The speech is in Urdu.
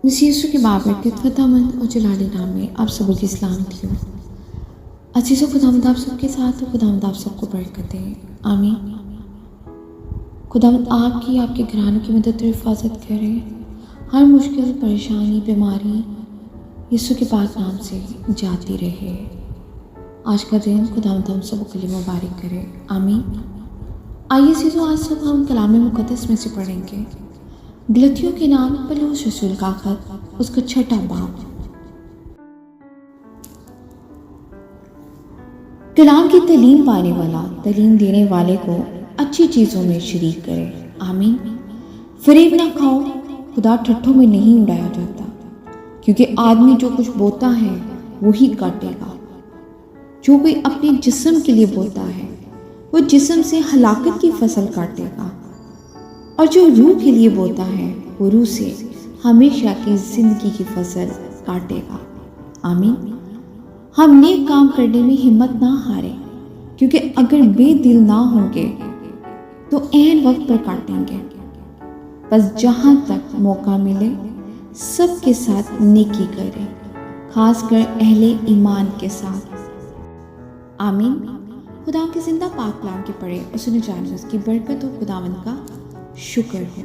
مسیح یسوع کے بابرکت فتح مند اور جلالی نام میں آپ سب کی سلام تھی. عزیز و خداوند آپ سب کے ساتھ ہو. خداوند آپ سب کو برکت دے. آمین. خداوند آپ کے گھرانوں کی مدد اور حفاظت کرے. ہر مشکل، پریشانی، بیماری یسوع کے پاک نام سے جاتی رہے. آج کا دن خداوند ہم سب کے لیے مبارک کرے. آمین. آئیے عزیزو، آج سب ہم کلام مقدس میں سے پڑھیں گے غلطیوں کے نام پولس رسول کا خط، اس کا 6واں باب. کلام کی تعلیم پانے والا تعلیم دینے والے کو اچھی چیزوں میں شریک کرے. آمین. فریب نہ کھاؤ، خدا ٹھٹھوں میں نہیں اڑایا جاتا، کیونکہ آدمی جو کچھ بوتا ہے وہی کاٹے گا. جو کوئی اپنے جسم کے لیے بوتا ہے وہ جسم سے ہلاکت کی فصل کاٹے گا، اور جو روح کے لیے بوتا ہے وہ روح سے ہمیشہ کی زندگی کی فصل کاٹے گا. آمین. ہم نیک کام کرنے میں ہمت نہ ہارے، کیونکہ اگر بے دل نہ ہوں گے تو عین وقت پر کاٹیں گے. بس جہاں تک موقع ملے سب کے ساتھ نیکی کریں، خاص کر اہل ایمان کے ساتھ. آمین. خدا کے زندہ پاک کلام کے پڑھے اور سنے جانے اس کی برکت اور خداوند کا شکر ہو.